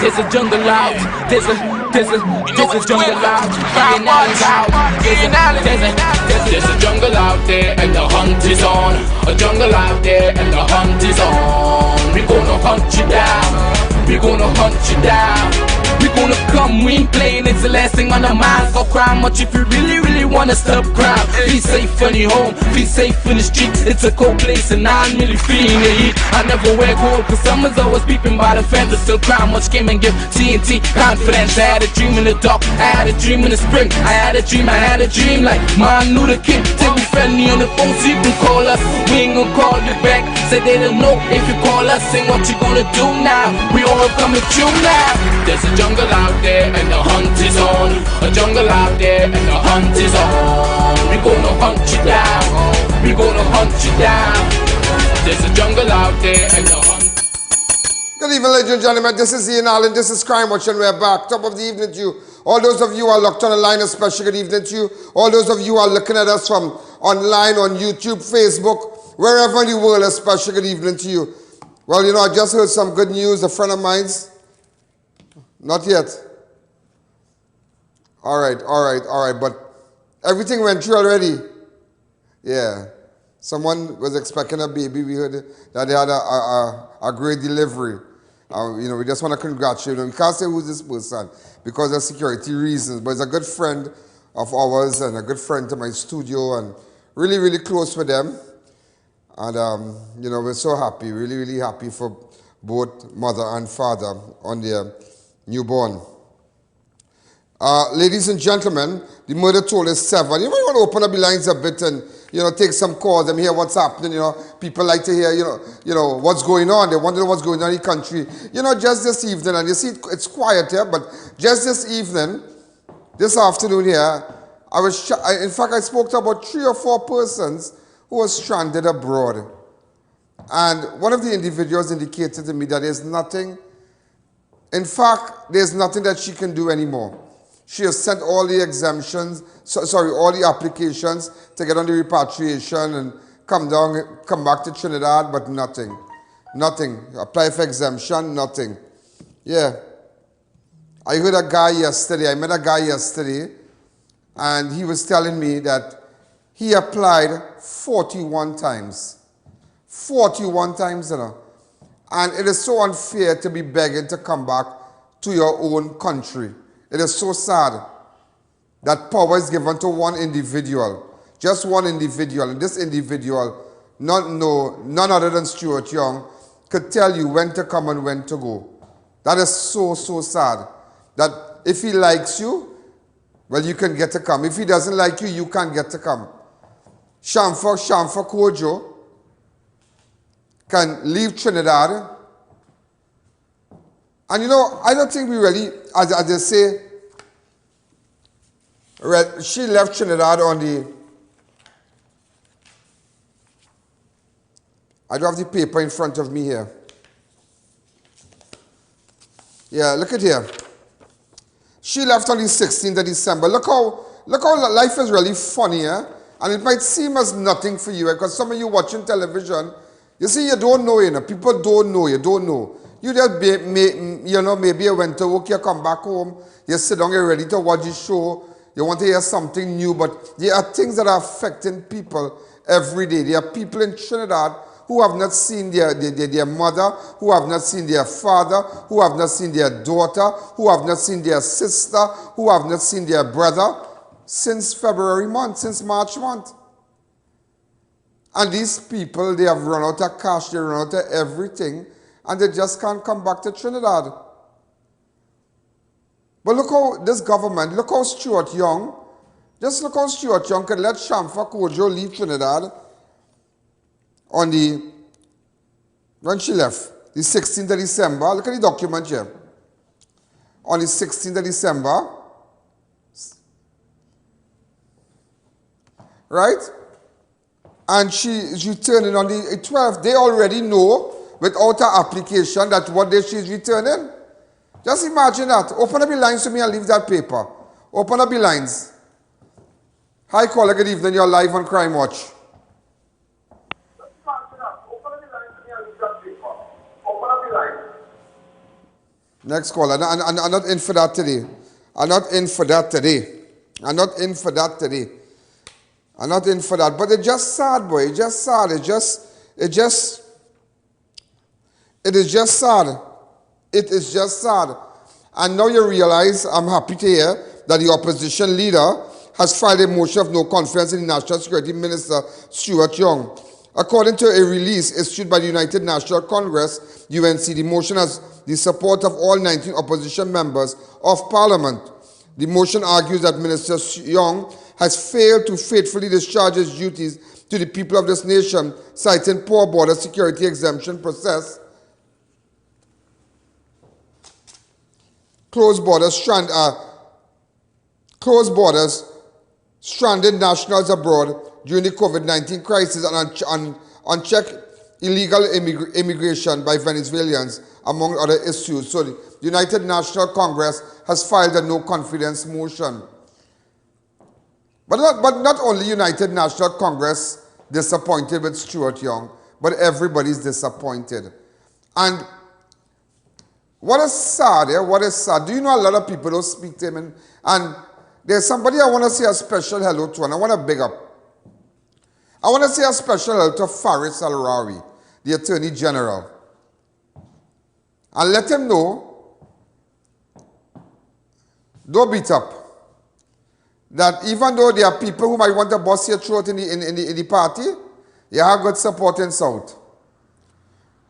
There's a jungle out, there's a jungle out, there's a jungle out there and the hunt is on. A jungle out there and the hunt is on. We gonna hunt you down, we gonna hunt you down. We gonna come, we ain't playing, it's the last thing on our minds. Go crime much if you really wanna stop crime. Be safe in your home, be safe in the streets. It's a cold place and I'm really feeling the heat. I never wear gold cause someone's always peeping by the fence. Still crime much came and give TNT confidence. I had a dream in the dark, I had a dream in the spring. I had a dream like Martin Luther King. Take me friendly on the phone so you can call us. We ain't gonna call you back, say they don't know if you call us. Say what you gonna do now, we all coming through now. There's a jungle out there and the hunt is on. A jungle out there and the hunt is on. We gonna hunt you down, we gonna hunt you down. There's a jungle out there and the hunt. Good evening, ladies and gentlemen. This is I.A.N. This is Crime Watch, and we're back. Top of the evening to you. All those of you who are locked on the line, a special good evening to you. All those of you who are looking at us from online on YouTube, Facebook, wherever in the world, a special good evening to you. Well, you know, I just heard some good news. A friend of mine's. Not yet. All right. But everything went through already. Yeah. Someone was expecting a baby. We heard that they had a great delivery. You know, we just want to congratulate them. We can't say who's this person because of security reasons, but it's a good friend of ours and a good friend to my studio and really close with them. And, you know, we're so happy, really happy for both mother and father on their newborn. Ladies and gentlemen, the murder toll is 7. You might want to open up the lines a bit and, you know, take some calls and hear what's happening. You know, people like to hear, you know what's going on. They wonder what's going on in the country. You know, just this evening, and you see it's quiet here, but just this evening, this afternoon here, in fact, I spoke to about 3 or 4 persons who were stranded abroad. And one of the individuals indicated to me that there's nothing, in fact, there's nothing that she can do anymore. She has sent all the exemptions, all the applications to get on the repatriation and come back to Trinidad, but nothing. Nothing. Apply for exemption, nothing. Yeah. I heard a guy yesterday, I met a guy yesterday, and he was telling me that he applied 41 times. 41 times, you know. And it is so unfair to be begging to come back to your own country. It is so sad that power is given to one individual, just one individual, and this individual, none other than Stuart Young, could tell you when to come and when to go. That is so sad. That if he likes you, well, you can get to come. If he doesn't like you, you can't get to come. Shamfa Kojo can leave Trinidad. And you know, I don't think we really, as they say, she left Trinidad on the, I don't have the paper in front of me here. Yeah, look at here. She left on the 16th of December. Look how look how life is really funny, eh? And it might seem as nothing for you, because some of you watching television, you see, you don't know, you know. People don't know, you don't know. You just, you know, maybe you went to work, you come back home, you sit down, you're ready to watch the show, you want to hear something new, but there are things that are affecting people every day. There are people in Trinidad who have not seen their mother, who have not seen their father, who have not seen their daughter, who have not seen their sister, who have not seen their brother since February month, since March month. And these people, they have run out of cash, they run out of everything, and they just can't come back to Trinidad. But look how this government, look how Stuart Young, just look how Stuart Young could let Shamfa Kojo leave Trinidad on when she left, the 16th of December. Look at the document here. On the 16th of December, right? And she's returning on the 12th. They already know without her application that what day she's returning. Just imagine that. Open up the lines to me and leave that paper. Open up the lines. Hi, caller. Good evening. You're live on Crime Watch. Next caller. I'm not in for that today. I'm not in for that today. I'm not in for that today. I'm not in for that. But it's just sad, boy. It's just sad. It is just sad. It is just sad. And now you realize, I'm happy to hear, that the opposition leader has filed a motion of no confidence in the National Security Minister, Stuart Young. According to a release issued by the United National Congress, UNC, the motion has the support of all 19 opposition members of Parliament. The motion argues that Minister Young has failed to faithfully discharge his duties to the people of this nation, citing poor border security exemption process, closed borders, stranded nationals abroad during the COVID-19 crisis, and unchecked illegal immigration by Venezuelans, among other issues. So the United National Congress has filed a no-confidence motion. But not only United National Congress disappointed with Stuart Young, but everybody's disappointed. And what is sad, what is sad, do you know a lot of people don't speak to him? And there's somebody I want to say a special hello to, and I want to big up. I want to say a special hello to Faris Al-Rawi, the Attorney General. And let him know, don't beat up, that even though there are people who might want to bust your throat in the party, you have good support in South.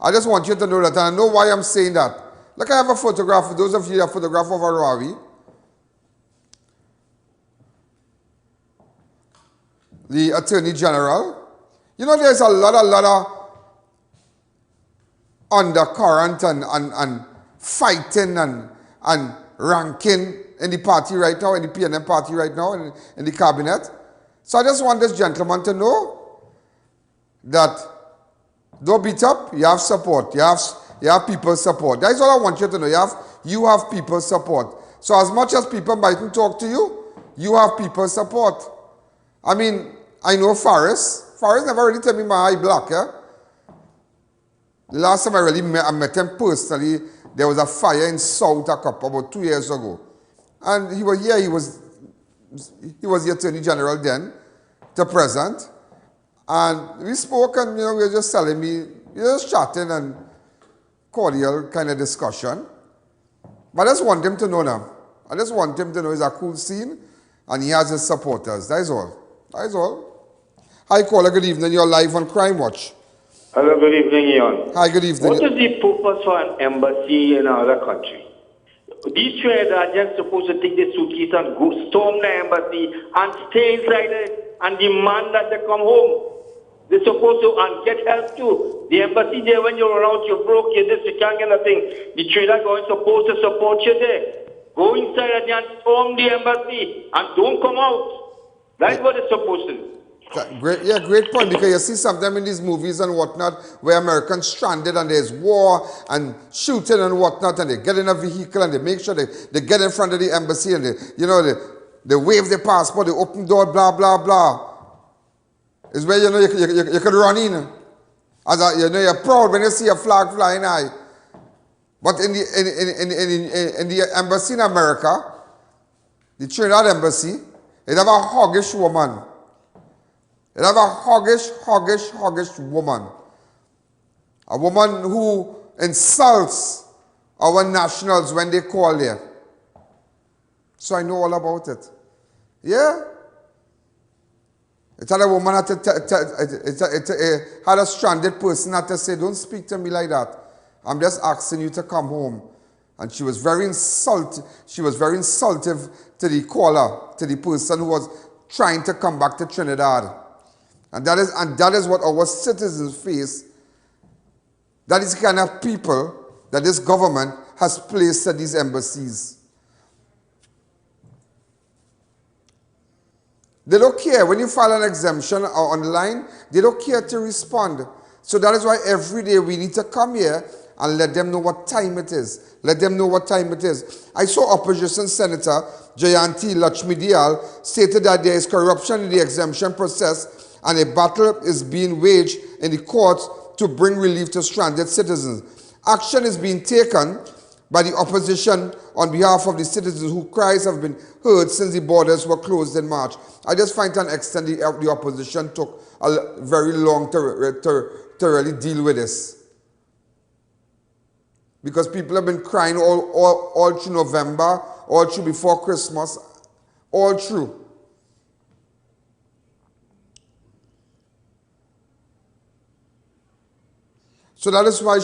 I just want you to know that, and I know why I'm saying that. Look, I have a photograph, for those of you that have a photograph of Al-Rawi, the Attorney General. You know, there's a lot of undercurrent and fighting and ranking in the party right now, in the PNM party right now, in the cabinet. So I just want this gentleman to know that don't beat up, you have support, you have people's support. That's all I want you to know. You have people's support. So as much as people mightn't talk to you, you have people's support. I mean, I know Faris. Faris never really tell me my eye black, eh? The last time I met him personally, there was a fire in South about 2 years ago. And he was here, he was the Attorney General then, to present. And we spoke, and we were just telling me, we were just chatting and cordial kind of discussion. But I just want him to know now. I just want him to know it's a cool scene, and he has his supporters. That is all. That is all. Hi, caller. Good evening. You're live on Crime Watch. Hello, good evening, I.A.N. Hi, good evening. What is the purpose for an embassy in another country? These Trinidadians supposed to take the suitcase and go storm the embassy and stay inside it and demand that they come home. They're supposed to and get help too. The embassy there, when you're around, you're broke, you're this, you can't get nothing. The Trinidad government supposed to support you there. Go inside and storm the embassy and don't come out. That's what it's supposed to do. Great point, because you see sometimes in these movies and whatnot where Americans stranded and there's war and shooting and whatnot, and they get in a vehicle and they make sure they get in front of the embassy and they wave their passport, they open door, blah, blah, blah. It's where, you know, you could run in. As a, you know, you're proud when you see a flag flying high. But in the embassy in America, the Trinidad embassy, it have a hoggish woman. It have a hoggish woman. A woman who insults our nationals when they call there. So I know all about it. Yeah? It had a woman had had a stranded person had to say, don't speak to me like that. I'm just asking you to come home. And she was very insultive. She was very insultive to the caller, to the person who was trying to come back to Trinidad. And that is what our citizens face. That is the kind of people that this government has placed at these embassies. They don't care. When you file an exemption online, they don't care to respond. So that is why every day we need to come here and let them know what time it is. Let them know what time it is. I saw Opposition Senator Jayanti Lakshmi stated that there is corruption in the exemption process and a battle is being waged in the courts to bring relief to stranded citizens. Action is being taken by the opposition on behalf of the citizens whose cries have been heard since the borders were closed in March. I just find to an extent the opposition took a very long to really deal with this. Because people have been crying all through November, all through before Christmas, all through. So that is why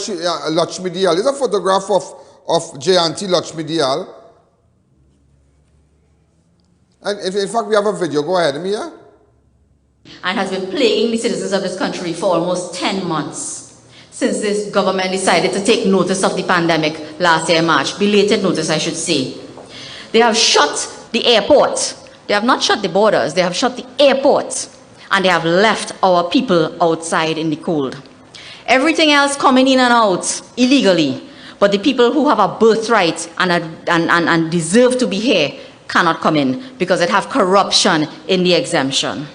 Lakshmi Diyal. There's a photograph of Jayanti Lakshmi Diyal. And in fact, we have a video. Go ahead, Mia. And has been plaguing the citizens of this country for almost 10 months since this government decided to take notice of the pandemic last year in March. Belated notice, I should say. They have shut the airport. They have not shut the borders. They have shut the airport. And they have left our people outside in the cold. Everything else coming in and out illegally. But the people who have a birthright and deserve to be here cannot come in because it have corruption in the exemption.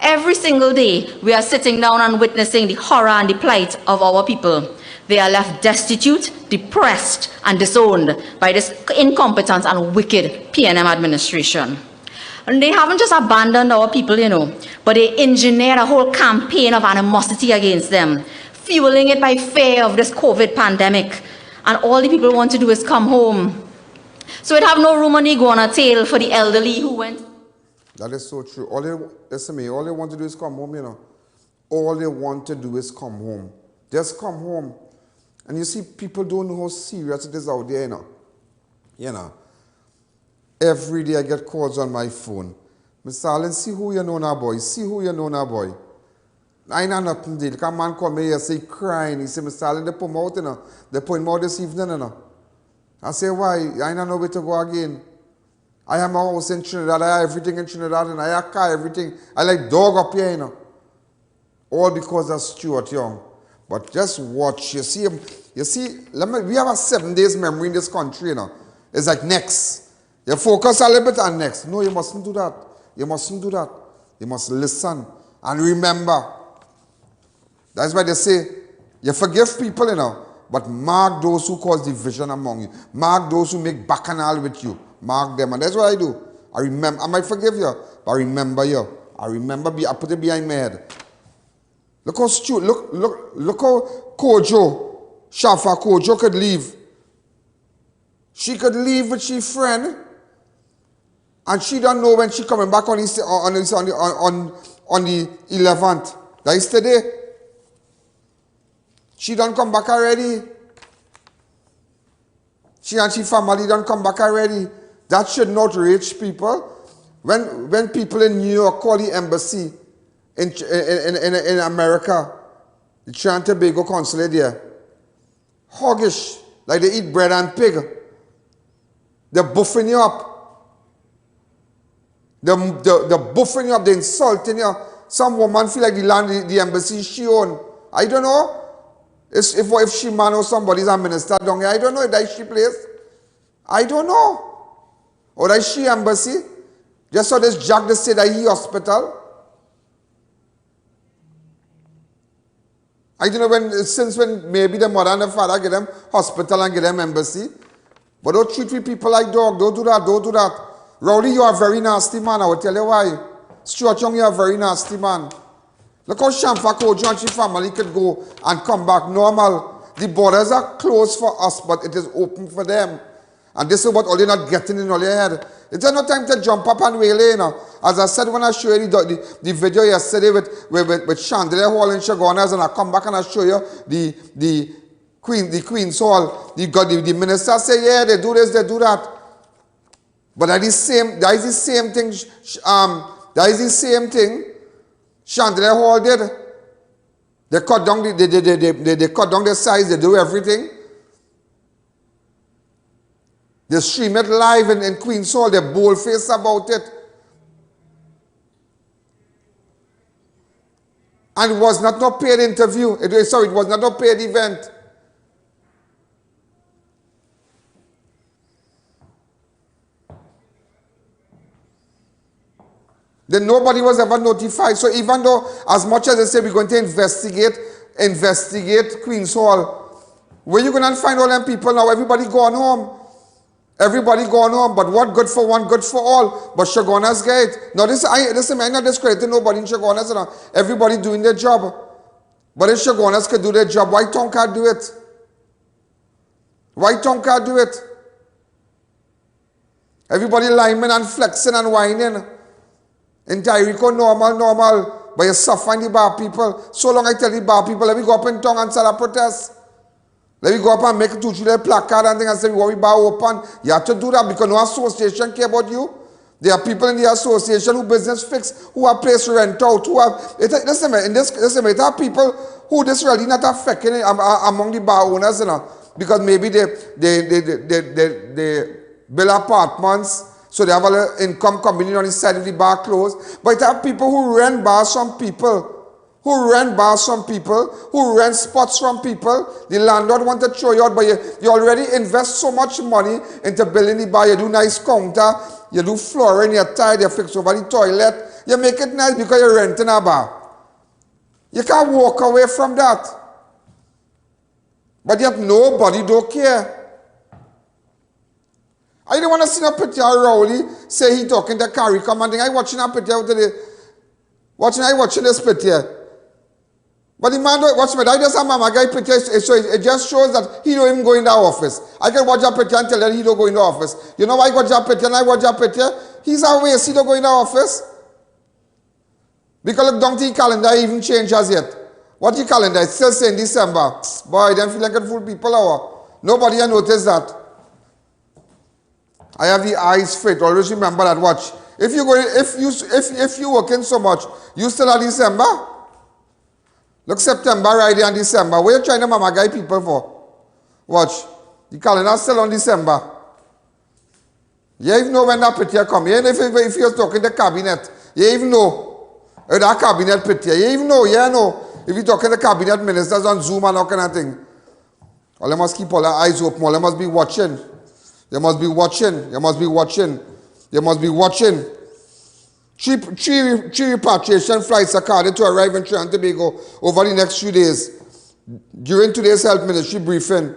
Every single day, we are sitting down and witnessing the horror and the plight of our people. They are left destitute, depressed, and disowned by this incompetent and wicked PNM administration. And they haven't just abandoned our people, you know, but they engineered a whole campaign of animosity against them, fueling it by fear of this COVID pandemic. And all the people want to do is come home. So it have no room on the iguana tail for the elderly who went. That is so true. Listen to me, all they want to do is come home, you know. All they want to do is come home. Just come home. And you see, people don't know how serious it is out there, you know. You know. Every day I get calls on my phone. Mr. Allen, see who you know now, boy. See who you know now, boy. I know nothing did. Come man call me here, say crying. He said, Mr. Allen, they put him out, you know. They put him out this evening, you know. I say, why? I don't know where to go again. I have my house in Trinidad. I have everything in Trinidad, and I have car, everything. I like dog up here, you know. All because of Stuart Young. But just watch. You see, we have a 7 days memory in this country, you know. It's like next. You focus a little bit on next. No, you mustn't do that. You mustn't do that. You must listen and remember. That's why they say, you forgive people, you know, but mark those who cause division among you. Mark those who make bacchanal with you. Mark them. And that's what I do. I remember. I might forgive you, but I remember you. I remember. I put it behind my head. Look how look how Shafa Kojo could leave. She could leave with she friend, and she don't know when she coming back on the 11th. That is today. She don't come back already. She and she family don't come back already. That should not reach people. When people in New York call the embassy in America, the Trinidad and Tobago consulate there, hoggish, like they eat bread and pig. They're buffing you up. They're buffing you up, they're insulting you. Some woman feel like the land, the embassy she own. I don't know. If she man or somebody's a minister down here, I don't know if that's she place. I don't know. Or that she embassy. Just so this Jack they say that he hospital. I don't know since when maybe the mother and the father get them hospital and get them embassy. But don't treat people like dog. Don't do that. Don't do that. Rowley, you are a very nasty man. I will tell you why. Stuart Young, you are a very nasty man. Look how Shamfa Kojo and she family could go and come back normal. The borders are closed for us, but it is open for them. And this is what all you're not getting in all your head. It's no time to jump up and wail, you know. As I said when I showed you the video yesterday with Chandelier Hall in Chagonas, and I come back and I show you the Queen's Hall. The minister say, yeah, they do this, they do that. But that is the same thing Chandelier Hall did. They cut down they cut down the size, they do everything. They stream it live in Queen's Hall, they're bold-faced about it. And it was not a paid interview. It was not a paid event. Then nobody was ever notified. So even though, as much as they say we're going to investigate Queen's Hall, where you going to find all them people now? Everybody gone home. Everybody gone home. But what good for one, good for all. But Chagonas get it. Now I'm not discrediting nobody in Chagonas. You know. Everybody doing their job. But if Chagonas could do their job, why Tongue can't do it? Why Tongue can't do it? Everybody liming and flexing and whining. In Tyrico, normal. But you suffering the bar people. So long I tell the bar people, let me go up in Tongue and start a protest. Let me go up and make a two-children placard and things and say, we want to bar open. You have to do that because no association care about you. There are people in the association who business fix, who are place rent out, who have... Listen, it are people who this really not affecting among the bar owners, you know. Because maybe they build apartments, so they have a little income coming in on the side of the bar closed. But it are people who rent bars from people. Who rent bars from people, who rent spots from people. The landlord want to throw you out, but you already invest so much money into building the bar. You do nice counter, you do flooring, you tile, you fix over the toilet. You make it nice because you're renting a bar. You can't walk away from that. But yet nobody don't care. I don't want to see a picture of Rowley say he talking to Carrie commanding. I watching a picture today. Watching this picture. But the man don't watch me. I just have my guy picture, so it just shows that he don't even go in the office. I can watch that picture and tell that he don't go in the office. You know why I watch that picture and I watch that picture? He's away, he don't go in the office. Because look, don't the calendar even change as yet. What the calendar? It's still saying December. Boy, them feel like a fool people hour. Nobody has noticed that. I have the eyes fit. Always remember that. Watch. If you working so much, you still at December? Look, September right there and December. What are you trying to mama guy people for? Watch. The calendar still on December. You even know when that picture come. You even if you're talking the cabinet, you even know that cabinet picture. You even know, if you're talking the cabinet ministers on Zoom and all kind of thing. All they must keep all their eyes open. All they must be watching. They must be watching. They must be watching. They must be watching. Three repatriation flights are carded to arrive in Trinidad and Tobago over the next few days. During today's health ministry briefing,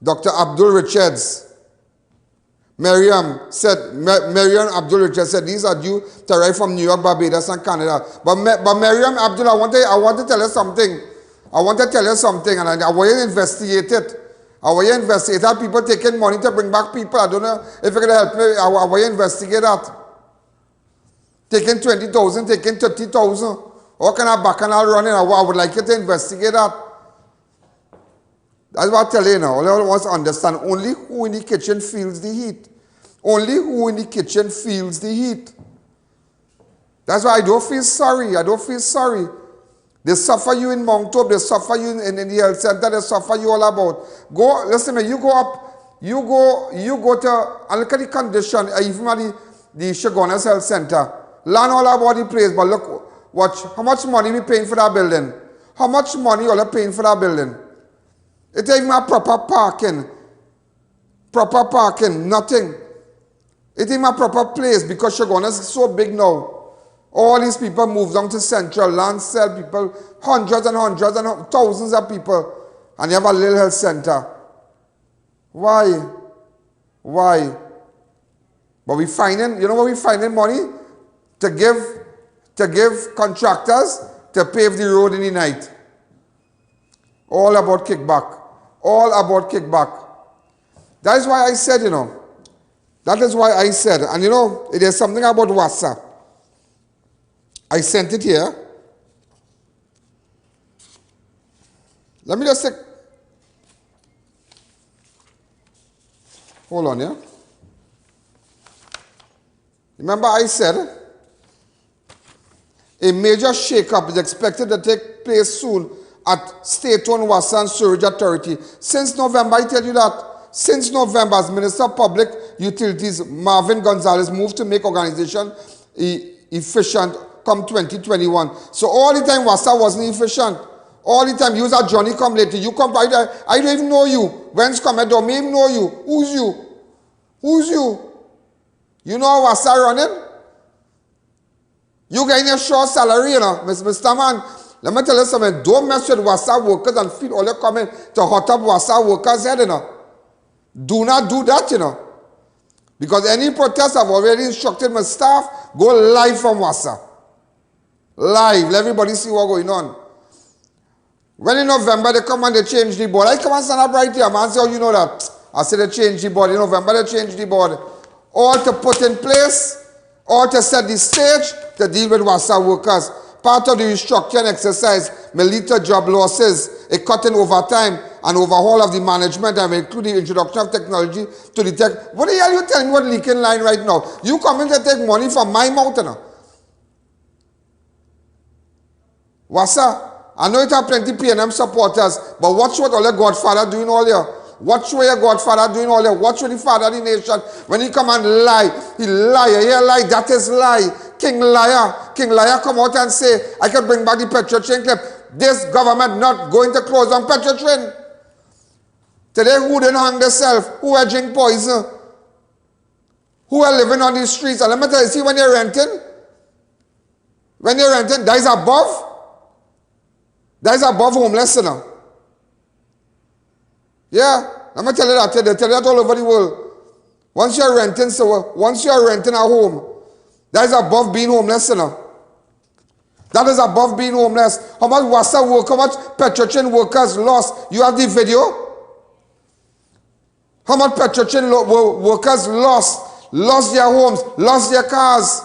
Dr. Abdul Richards, Miriam Abdul Richards said these are due to arrive from New York, Barbados, and Canada. But Miriam Abdul, I want to tell you something. I want to tell you something, and I want you to investigate it. I want you to investigate that. People taking money to bring back people. I don't know if you're going to help me. I want you to investigate that. Taking 20,000, taking 30,000. What kind of bacchanal running? I would like you to investigate that. That's what I tell you now. All I want to understand, only who in the kitchen feels the heat. Only who in the kitchen feels the heat. That's why I don't feel sorry. I don't feel sorry. They suffer you in Mount Hope, they suffer you in the health center, they suffer you all about. Go, listen to me, you go up, you go to, and look at the condition, even at the Chagonas Health Center. Learn all about the place, but look, watch, how much money we paying for that building? How much money you are paying for that building? It ain't even a proper parking, nothing. It ain't a proper place because Shagona is so big now. All these people move down to Central, land sell people, hundreds and thousands of people, and you have a little health center. Why? Why? But we finding, you know what we finding money? To give contractors to pave the road in the night. All about kickback. All about kickback. That is why I said, you know, that is why I said, and you know, it is something about WASA. I sent it here. Let me just say, hold on here. Remember I said, a major shake-up is expected to take place soon at state-owned Water and Sewerage Authority. Since November, I tell you that, since November, as Minister of Public Utilities Marvin Gonzalez moved to make organization efficient come 2021. So all the time Wasa wasn't efficient. All the time you was a Johnny come later. You come, I don't even know you. When's come, I don't even know you. Who's you? Who's you? You know how Wasa running? You getting a short salary, you know, Mr. Man. Let me tell you something. Don't mess with Wasa workers and feed all your comment to hot up Wasa workers' head, you know. Do not do that, you know. Because any protest, I've already instructed my staff, go live from Wasa. Live. Let everybody see what's going on. When in November they come and they change the board. I come and stand up right here, man. Say, oh, you know that. I said they change the board. In November they change the board. Or to put in place, or to set the stage to deal with Wasa workers. Part of the restructuring exercise may lead to job losses, a cut in overtime, and overhaul of the management, and may include the introduction of technology to detect. What the hell are you telling me about leaking line right now? You coming to take money from my mouth now. Wasa, I know it have plenty PNM supporters, but watch what all your godfather doing all here. Watch what your godfather doing all here. Watch what the father of the nation, when he come and lie, he lie, here lie, that is lie. King Liar. King Liar come out and say, I can bring back the petrol train clip. This government not going to close on petrol train. Today, who didn't hang themselves? Who are drink poison? Who are living on the streets? And let me tell you, see when you're renting, that is above. That is above homeless, you know. Yeah, let me tell you that. They tell you that all over the world. Once you're renting, once you're renting a home, that is above being homeless, you know. That is above being homeless. How much Wasa work, how much petrol train workers lost? You have the video? How much petrol train workers lost their homes, lost their cars.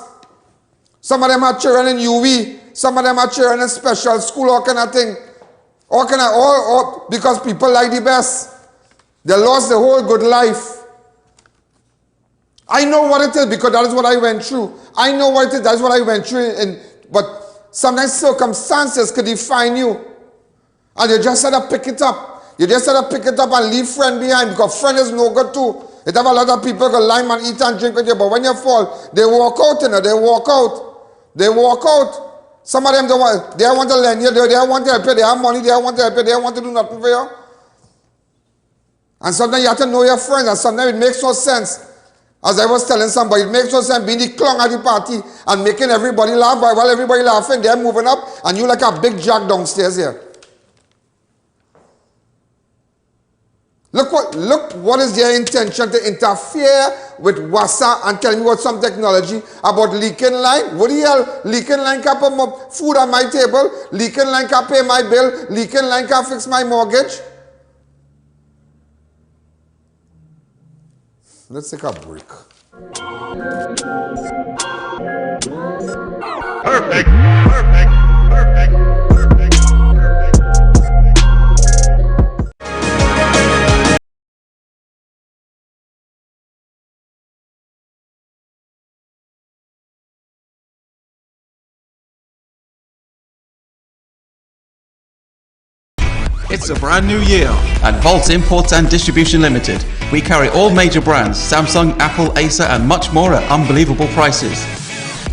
Some of them are children in UV. Some of them are children in special school, all kind of thing. All because people like the best. They lost their whole good life. I know what it is because that is what I went through. I know what it is, that is what I went through. But sometimes circumstances could define you. And you just had to pick it up. You just had to pick it up and leave friend behind because friend is no good too. It have a lot of people go lime and eat and drink with you, but when you fall, they walk out, you know, they walk out. They walk out. Some of them don't want, they don't want to lend you, they don't want to help you, they have money, they don't want to help you, they don't want to do nothing for you. And sometimes you have to know your friends, and sometimes it makes no sense. As I was telling somebody, it makes no sense being the clown at the party and making everybody laugh, while everybody laughing, they're moving up, and you like a big jack downstairs here. Look what is their intention to interfere with Wasa and tell me about some technology about leaking line. What the hell? Leaking line can put food on my table. Leaking line can pay my bill. Leaking line can fix my mortgage. Let's take a break. Perfect. Perfect. Perfect. Perfect. It's a brand new year. At Volt Imports and Distribution Limited, we carry all major brands, Samsung, Apple, Acer and much more at unbelievable prices.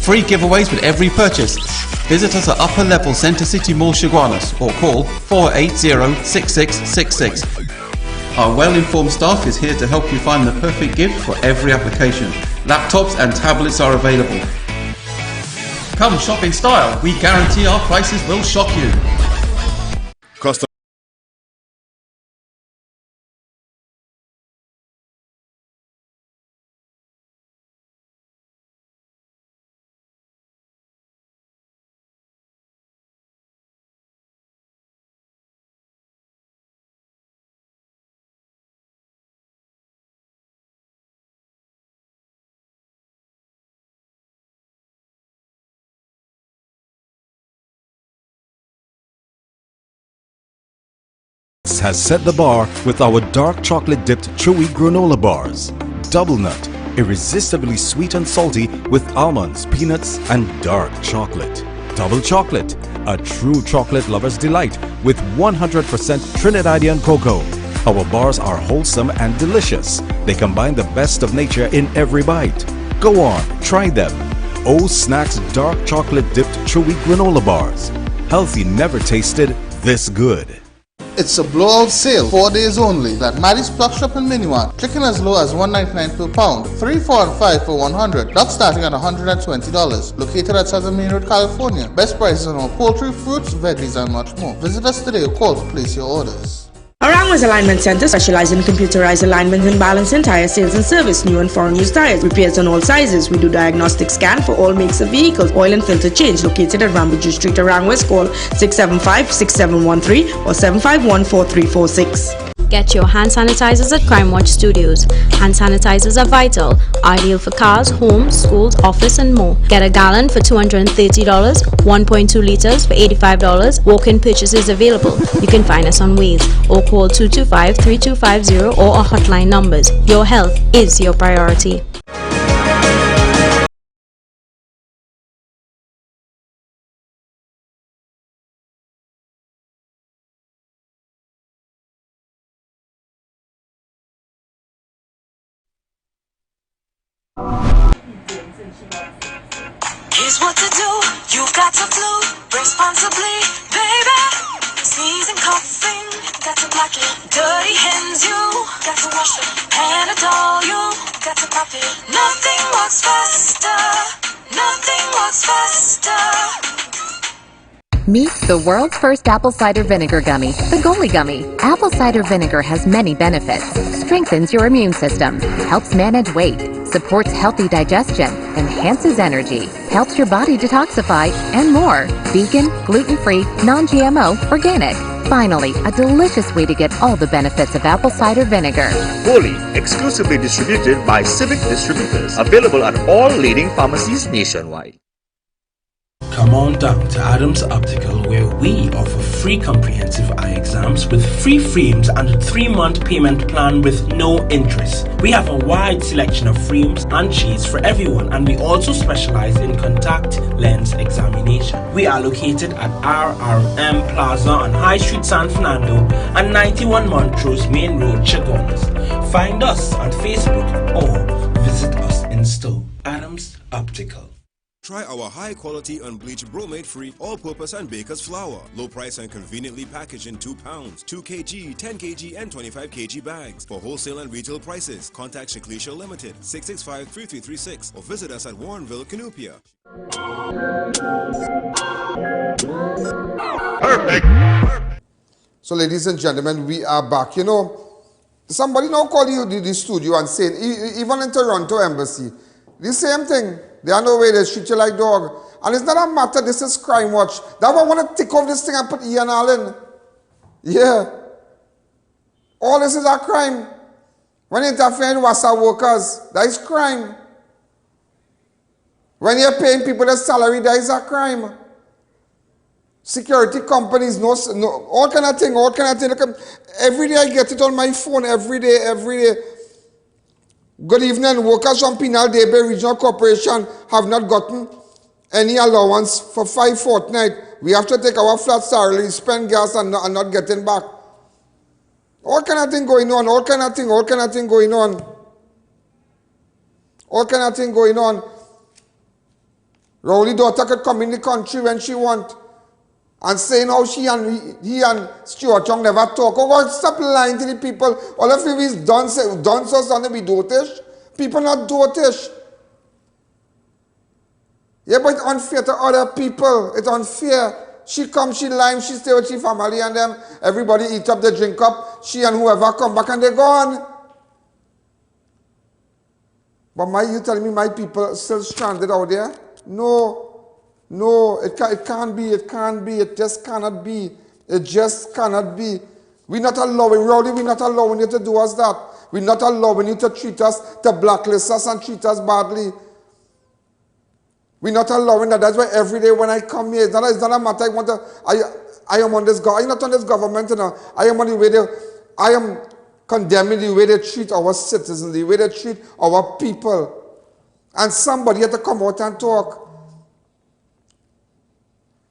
Free giveaways with every purchase. Visit us at Upper Level Centre City Mall, Chaguanas, or call 480-6666. Our well-informed staff is here to help you find the perfect gift for every application. Laptops and tablets are available. Come shop in style. We guarantee our prices will shock you. Has set the bar with our dark chocolate dipped chewy granola bars. Double nut, irresistibly sweet and salty with almonds, peanuts and dark chocolate. Double chocolate, a true chocolate lover's delight with 100% Trinidadian cocoa. Our bars are wholesome and delicious. They combine the best of nature in every bite. Go on, try them. O Snacks dark chocolate dipped chewy granola bars. Healthy never tasted this good. It's a blowout sale, 4 days only, at Maddie's Plug Shop in Miniwan. Chicken as low as $1.99 per pound, 3, 4 and 5 for $100, duck starting at $120. Located at Southern Main Road, California. Best prices on all poultry, fruits, veggies and much more. Visit us today or call to place your orders. Arangwa's Alignment Center specializes in computerized alignment and balancing tire sales and service, new and foreign used tires, repairs on all sizes. We do diagnostic scan for all makes of vehicles, oil and filter change. Located at Rambuju Street, Arangwa's. Call 675-6713 or 751-4346. Get your hand sanitizers at Crime Watch Studios. Hand sanitizers are vital, ideal for cars, homes, schools, office and more. Get a gallon for $230, 1.2 liters for $85. Walk-in purchases available. You can find us on Waze or call 225-3250 or our hotline numbers. Your health is your priority. Here's what to do, you've got to flu responsibly, baby. Sneezing, coughing, got to block it. Dirty hands, you got to wash it. Panadol, you got to pop it. Nothing works faster, nothing works faster. Meet the world's first apple cider vinegar gummy, the Goli Gummy. Apple cider vinegar has many benefits. Strengthens your immune system, helps manage weight, supports healthy digestion, enhances energy, helps your body detoxify, and more. Vegan, gluten-free, non-GMO, organic. Finally, a delicious way to get all the benefits of apple cider vinegar. Goli, exclusively distributed by Civic Distributors. Available at all leading pharmacies nationwide. Come on down to Adams Optical, where we offer free comprehensive eye exams with free frames and a 3-month payment plan with no interest. We have a wide selection of frames and shades for everyone, and we also specialize in contact lens examination. We are located at RRM Plaza on High Street, San Fernando and 91 Montrose Main Road, Chaguanas. Find us on Facebook or visit us in store. Adams Optical. Try our high-quality unbleached bromate-free all-purpose and baker's flour. Low price and conveniently packaged in 2 pounds, 2 kg, 10 kg and 25 kg bags. For wholesale and retail prices, contact Shiklisha Limited, 665-3336 or visit us at Warrenville, Canopia. Perfect. So ladies and gentlemen, we are back. You know, somebody now called you the studio and said, even in Toronto Embassy, the same thing. They are no way they treat you like dog. And it's not a matter, this is Crime Watch. That one want to take off this thing and put I.A.N all in. Yeah. All this is a crime. When you interfere in WASA workers, that is crime. When you're paying people their salary, that is a crime. Security companies, no, all kind of thing. Look, every day I get it on my phone, every day. Good evening. Workers from Penal Day Bay Regional Corporation have not gotten any allowance for 5 fortnights. We have to take our flat salary, spend gas and not getting back. All kind of thing going on. All kind of thing going on. Rowley's daughter could come in the country when she want. And saying how he and Stuart Young never talk. Oh God, stop lying to the people. All of you is dunces on to be dotish. People not dotish. Yeah, but it's unfair to other people. It's unfair. She come, she lime, she stay with she family and them. Everybody eat up, they drink up. She and whoever come back and they gone. But you telling me my people still stranded out there? No. No, it can't be. It can't be. It just cannot be. It just cannot be. We're not allowing, Rowdy, we're not allowing you to do us that. We're not allowing you to treat us, to blacklist us and treat us badly. We're not allowing that. That's why every day when I come here, it's not a matter I am on this government. I'm not on this government, you know. I am on the way I am condemning the way they treat our citizens, the way they treat our people. And somebody had to come out and talk.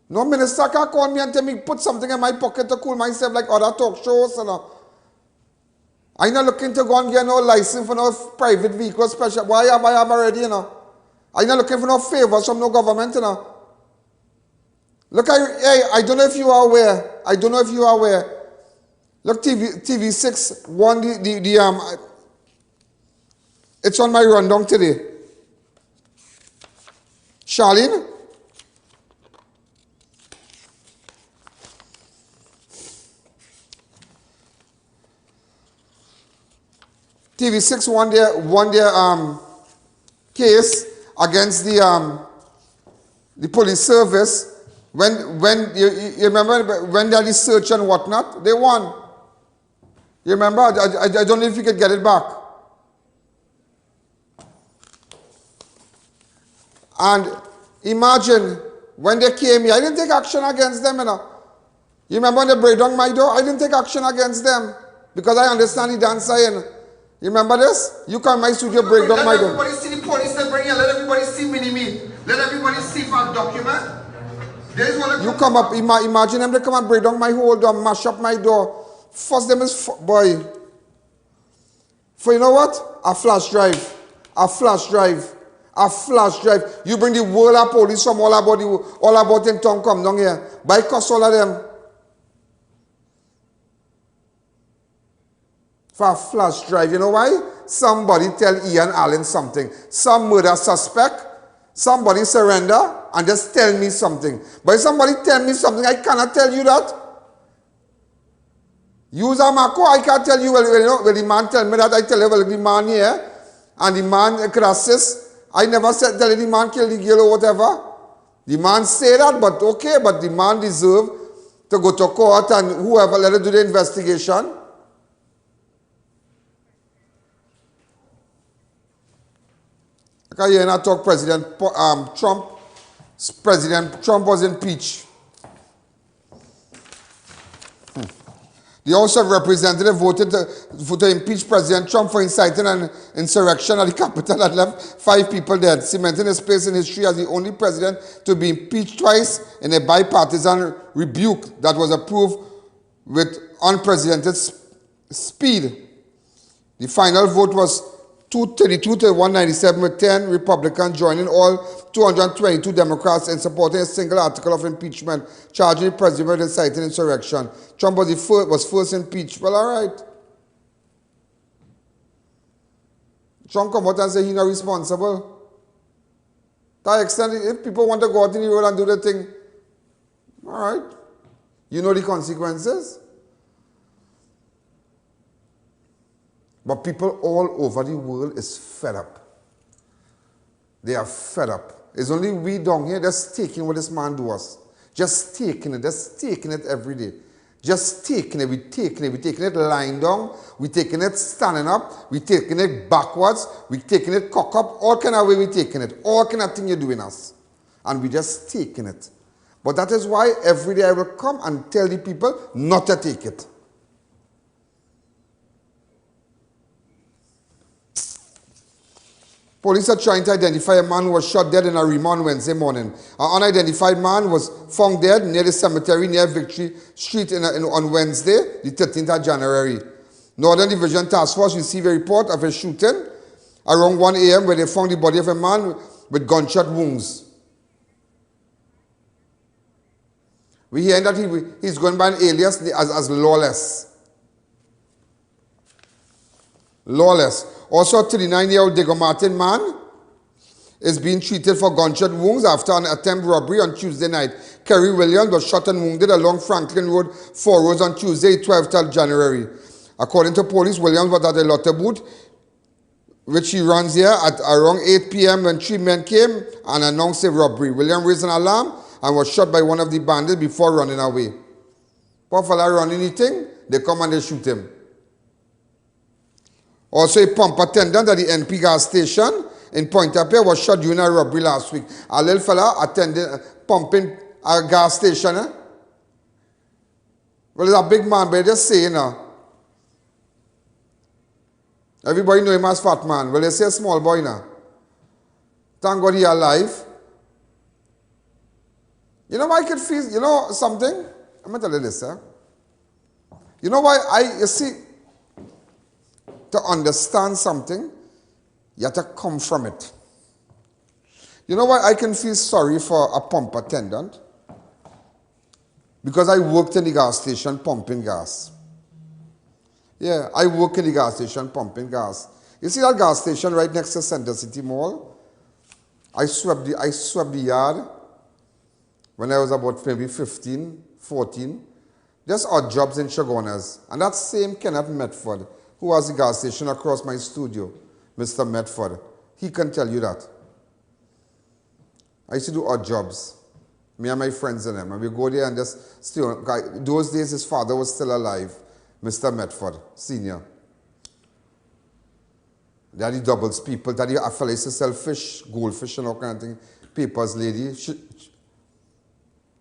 No minister can call me and tell me put something in my pocket to cool myself like other talk shows. You know. I'm not looking to go and get no license for no private vehicle special. Why have I have already, you know? I'm not looking for no favors from no government, you know. Look, I don't know if you are aware. I don't know if you are aware. Look, TV6 won it's on my rundown today. Charlene? TV6 won their case against the police service when you remember when they had the search and whatnot, they won. You remember? I don't know if you could get it back. And imagine when they came here, I didn't take action against them, you know. You remember when they break down my door? I didn't take action against them because I understand the dance saying. You remember this? You come in my studio, break down my door. Let everybody see the police that bring here. Let everybody see mini-me. Let everybody see for a document. You come up, imagine them, they come and break down my whole door, mash up my door. First them is, boy. For you know what? A flash drive. A flash drive. A flash drive. You bring the world of police from all about in town come down here. By cost all of them. For a flash drive. You know why? Somebody tell I.A.N something. Some murder suspect. Somebody surrender and just tell me something. But if somebody tell me something, I cannot tell you that. Use a Marco, I can't tell you, well, the man tell me that, I tell you, well, the man here, and the man crosses. I never said, tell the man kill the girl or whatever. The man say that, but okay, but the man deserve to go to court and whoever let him do the investigation. Because you not talk President Trump. President Trump was impeached. The House of Representatives voted to impeach President Trump for inciting an insurrection at the Capitol that left 5 people dead, cementing his place in history as the only president to be impeached twice in a bipartisan rebuke that was approved with unprecedented speed. The final vote was 232 to 197 with 10 Republicans joining all 222 Democrats in supporting a single article of impeachment charging the president with inciting insurrection. Trump was first impeached. Well, all right. Trump come out and say he's not responsible. To that extent, if people want to go out in the road and do the thing, all right. You know the consequences. But people all over the world is fed up. They are fed up. It's only we down here that's taking what this man do us. Just taking it every day. Just taking it, we're taking it lying down, we're taking it standing up, we're taking it backwards, we're taking it cock up, all kind of way we're taking it, all kind of thing you're doing us. And we're just taking it. But that is why every day I will come and tell the people not to take it. Police are trying to identify a man who was shot dead in Arima on Wednesday morning. An unidentified man was found dead near the cemetery near Victory Street on Wednesday, the 13th of January. Northern Division Task Force received a report of a shooting around 1 a.m. where they found the body of a man with gunshot wounds. We hear that he's going by an alias as Lawless. Lawless. Also, a 39-year-old Diego Martin man is being treated for gunshot wounds after an attempt robbery on Tuesday night. Kerry Williams was shot and wounded along Franklin Road, 4 Roads on Tuesday, 12th January. According to police, Williams was at a lottery booth, which he runs here, at around 8 p.m. when 3 men came and announced a robbery. Williams raised an alarm and was shot by one of the bandits before running away. Poor fella running anything, they come and they shoot him. Also, a pump attendant at the NP gas station in Pointe-à-Pierre was shot during a robbery last week. A little fella pumping a gas station. Well, he's a big man, but just say, everybody know him as fat man. Well, they say a small boy now. Thank God he alive. You know why I could feel, something? I'm going to tell you this, You know why you see, to understand something, you have to come from it. You know why I can feel sorry for a pump attendant? Because I worked in the gas station pumping gas. Yeah, I work in the gas station pumping gas. You see that gas station right next to Center City Mall? I swept the yard when I was about maybe 15, 14. Just odd jobs in Chagonas. And that same Kenneth Medford, who has the gas station across my studio, Mr. Medford, he can tell you that. I used to do odd jobs. Me and my friends and them. And we go there and just stay on. Those days his father was still alive, Mr. Medford, Senior. Daddy doubles people. Daddy a fella used to sell fish, goldfish and all kind of thing. Papers lady.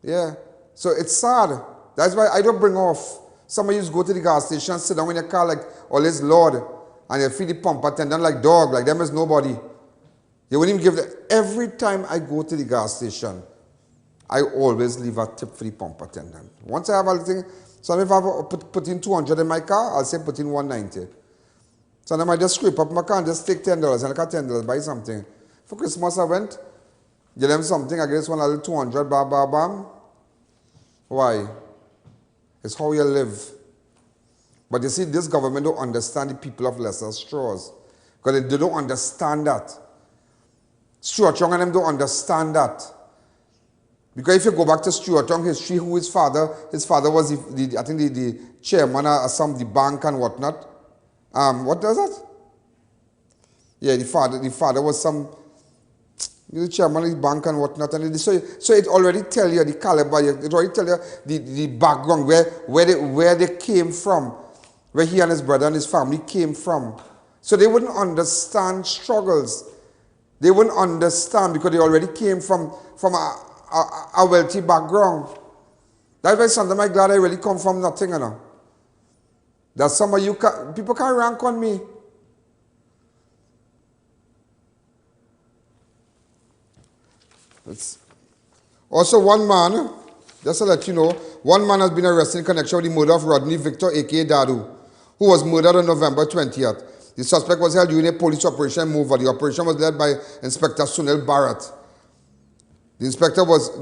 Yeah. So it's sad. That's why I don't bring off. Some of you go to the gas station, sit down in your car like all this Lord, and you feed the pump attendant like dog, like them is nobody. You wouldn't even give them. Every time I go to the gas station, I always leave a tip for the pump attendant. Once I have a thing, so if I put in 200 in my car, I'll say put in 190. So then I just scrape up my car and just take $10 and I got $10, buy something. For Christmas I went, give them something, I get this one a little 200, bam, bam, bam. Why? It's how you live. But you see, this government don't understand the people of lesser straws. Because they don't understand that. Stuart Young and them don't understand that. Because if you go back to Stuart Young history, who his father was, I think the chairman of the bank and whatnot. What does that? Yeah, the father was the chairman of the bank and whatnot. And so it already tell you the caliber, it already tell you the background, where they came from, where he and his brother and his family came from. So they wouldn't understand struggles. They wouldn't understand because they already came from a wealthy background. That's why sometimes I'm glad I really come from nothing, That some of you, people can't rank on me. Also, one man, just to let you know, one man has been arrested in connection with the murder of Rodney Victor, a.k.a. Dadu, who was murdered on November 20th. The suspect was held during a police operation in Mover. The operation was led by Inspector Sunil Bharat. The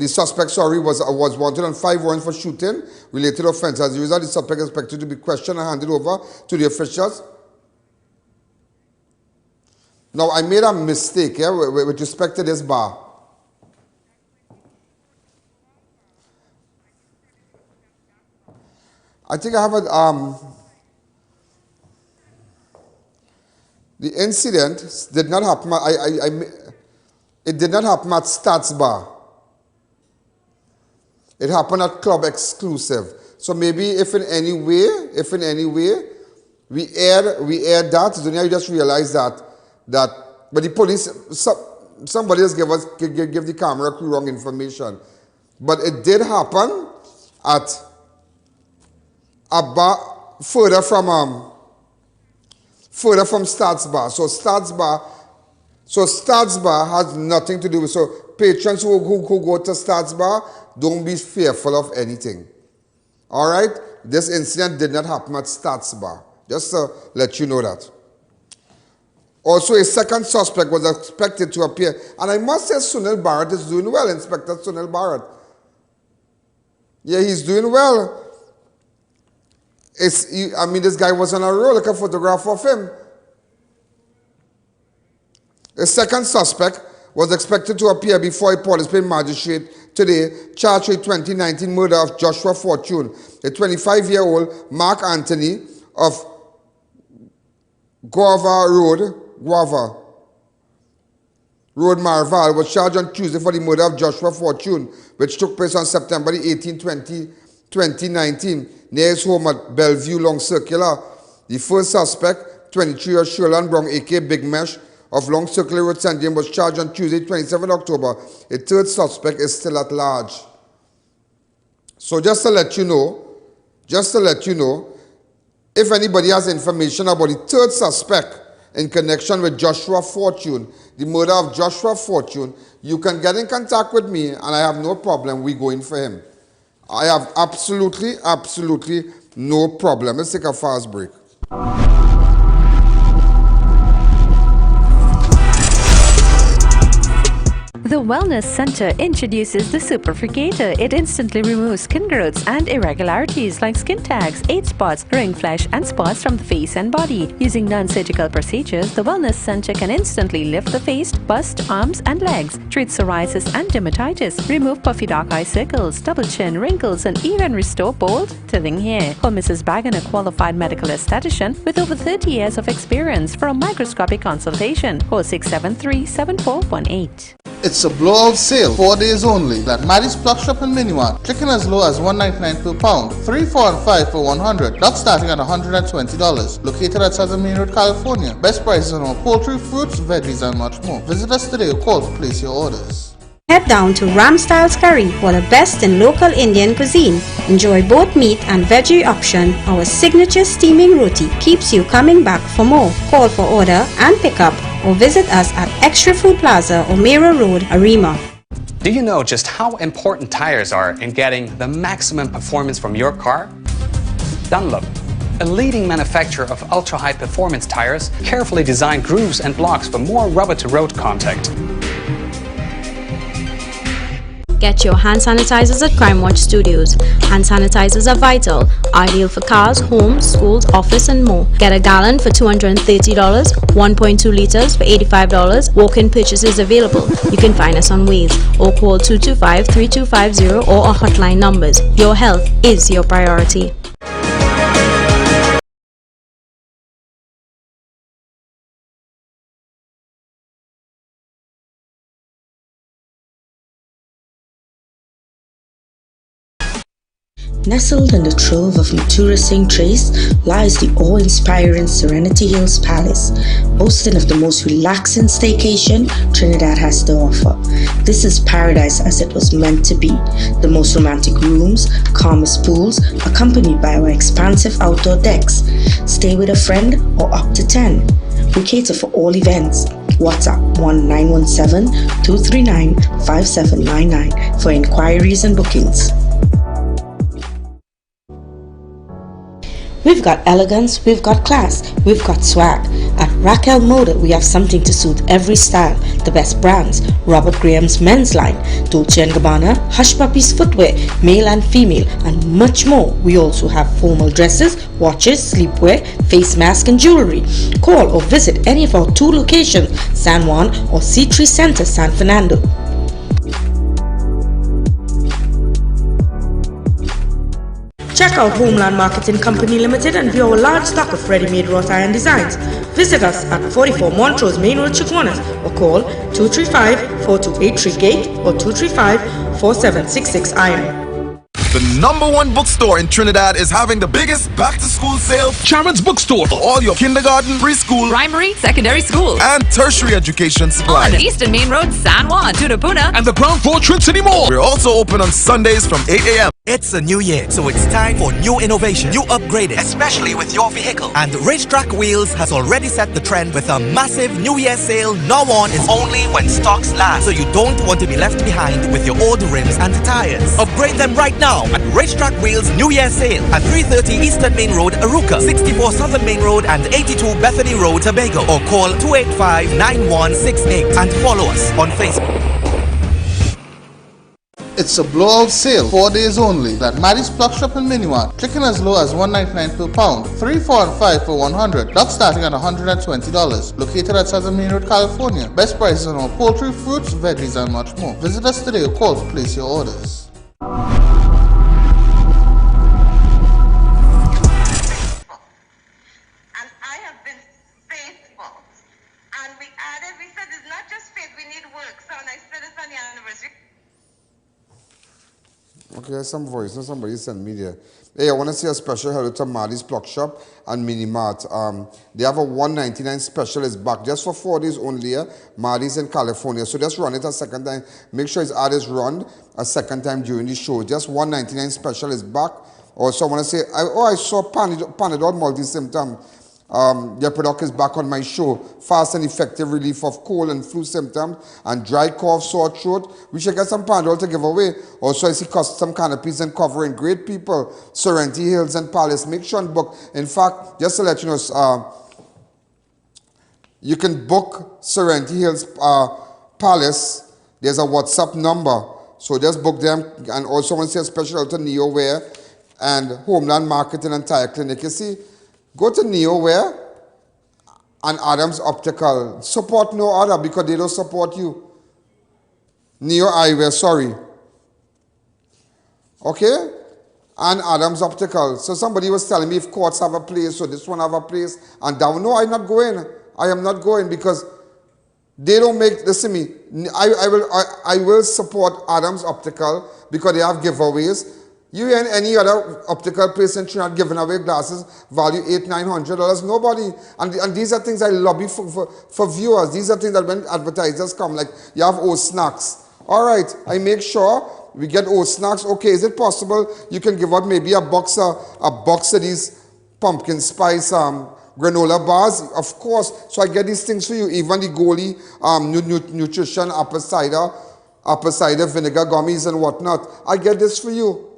suspect was wanted on 5 warrants for shooting related offense. As a result, the suspect is expected to be questioned and handed over to the officials. Now, I made a mistake here with respect to this bar. I think I have the incident did not happen. It did not happen at Stats Bar. It happened at Club Exclusive. So maybe if in any way we aired that, so now you just realize that but the police, somebody just give the camera crew wrong information. But it did happen at a bar further from Stats Bar. So Stats Bar has nothing to do with, so patrons who go to Stats Bar, don't be fearful of anything. All right? This incident did not happen at Stats Bar. Just to let you know that. Also, a second suspect was expected to appear. And I must say Sunil Bharat is doing well, Inspector Sunil Bharat. Yeah, he's doing well. This guy was on a roll, like a photograph of him. A second suspect was expected to appear before a Port of Spain magistrate today, charged with 2019 murder of Joshua Fortune, a 25-year-old Mark Anthony of Guava Road, Marval, was charged on Tuesday for the murder of Joshua Fortune, which took place on September 18, 2019, near his home at Bellevue Long Circular. The first suspect, 23-year-old Sherland Brown, a.k.a. Big Mesh, of Long Circular Road, St. James, was charged on Tuesday, 27 October. A third suspect is still at large. So just to let you know, if anybody has information about the third suspect in connection with Joshua Fortune, the murder of Joshua Fortune, you can get in contact with me and I have no problem. We go in for him. I have absolutely no problem. Let's take a fast break. The Wellness Center introduces the Superfricator. It instantly removes skin growths and irregularities like skin tags, age spots, ring flesh, and spots from the face and body. Using non-surgical procedures, the Wellness Center can instantly lift the face, bust, arms, and legs, treat psoriasis and dermatitis, remove puffy dark eye circles, double chin, wrinkles, and even restore bald, thinning hair. Call Mrs. Bagan, a qualified medical esthetician with over 30 years of experience, for a microscopic consultation. Call 673-7418. It's a blowout sale, 4 days only, at Maddie's Plug Shop in Minuan. Chicken as low as $1.99 per pound, 3, 4, and 5 for $100. Duck starting at $120. Located at Southern Main Road, California. Best prices on all poultry, fruits, veggies, and much more. Visit us today or call to place your orders. Head down to Ram Styles Curry for the best in local Indian cuisine. Enjoy both meat and veggie option. Our signature steaming roti keeps you coming back for more. Call for order and pick up or visit us at Extra Food Plaza, O'Meara Road, Arima. Do you know just how important tires are in getting the maximum performance from your car? Dunlop, a leading manufacturer of ultra-high performance tires, carefully designed grooves and blocks for more rubber-to-road contact. Get your hand sanitizers at Crime Watch Studios. Hand sanitizers are vital, ideal for cars, homes, schools, office, and more. Get a gallon for $230, 1.2 liters for $85. Walk-in purchases available. You can find us on Waze or call 225-3250 or our hotline numbers. Your health is your priority. Nestled in the trove of maturing trace lies the awe-inspiring Serenity Hills Palace, boasting of the most relaxing staycation Trinidad has to offer. This is paradise as it was meant to be. The most romantic rooms, calmest pools, accompanied by our expansive outdoor decks. Stay with a friend or up to 10. We cater for all events. WhatsApp 1-917-239-5799 for inquiries and bookings. We've got elegance, we've got class, we've got swag. At Raquel Moda, we have something to suit every style. The best brands: Robert Graham's men's line, Dolce & Gabbana, Hush Puppies footwear, male and female, and much more. We also have formal dresses, watches, sleepwear, face mask, and jewelry. Call or visit any of our 2 locations, San Juan or C3 Center, San Fernando. Check out Homeland Marketing Company Limited and view our large stock of ready-made wrought iron designs. Visit us at 44 Montrose Main Road, Chaguanas, or call 235-4283 Gate or 235-4766 Iron. The #1 bookstore in Trinidad is having the biggest back-to-school sale. Sharon's Bookstore for all your kindergarten, preschool, primary, secondary school, and tertiary education supplies. On Eastern Main Road, San Juan, Tutapuna, and the ground floor Trinity Mall. We're also open on Sundays from 8 a.m. It's a new year, so it's time for new innovation, new upgrading, especially with your vehicle. And Racetrack Wheels has already set the trend with a massive New Year sale. Now on is only when stocks last, so you don't want to be left behind with your old rims and tires. Upgrade them right now at Racetrack Wheels New Year sale at 330 Eastern Main Road, Aruca, 64 Southern Main Road, and 82 Bethany Road, Tobago, or call 285-9168 and follow us on Facebook. It's a blowout sale, 4 days only. At Maddie's Plug Shop in Minuan, chicken as low as $1.99 per pound, 3, 4, and 5 for $100. Duck starting at $120. Located at Southern Main Road, California. Best prices on all poultry, fruits, veggies, and much more. Visit us today or call to place your orders. Okay, some voice. No, somebody sent me there. Hey, I want to say a special hello to Maddie's Plug Shop and Mini Mart. They have a $1.99 special. It's back just for 4 days only. Maddie's in California. So just run it a second time. Make sure it's ad is run a second time during the show. Just $1.99 special is back. Also, I want to say, I saw Panadol multi-symptom. Their product is back on my show. Fast and effective relief of cold and flu symptoms and dry cough, sore throat. We should get some Panadol to give away. Also, I see custom canopies and covering. Great people. Serenity Hills and Palace. Make sure and book. In fact, just to let you know, you can book Serenity Hills Palace. There's a WhatsApp number. So just book them. And also, I want to say a special out to NeoWear and Homeland Marketing and Tire Clinic. You see, go to NeoWear and Adams Optical. Support no other because they don't support you. Neo Eyewear, sorry. Okay? And Adams Optical. So somebody was telling me if Courts have a place, so this one have a place, and that one. No, I'm not going. I am not going because they don't make, listen to me, I will support Adams Optical because they have giveaways. You and any other optical place in Trinidad giving away glasses value $800-900. Nobody. And these are things I lobby for viewers. These are things that when advertisers come, like you have old snacks. All right, I make sure we get old snacks. Okay, is it possible you can give out maybe a box of these pumpkin spice granola bars? Of course. So I get these things for you. Even the Goalie nutrition apple cider vinegar gummies and whatnot. I get this for you.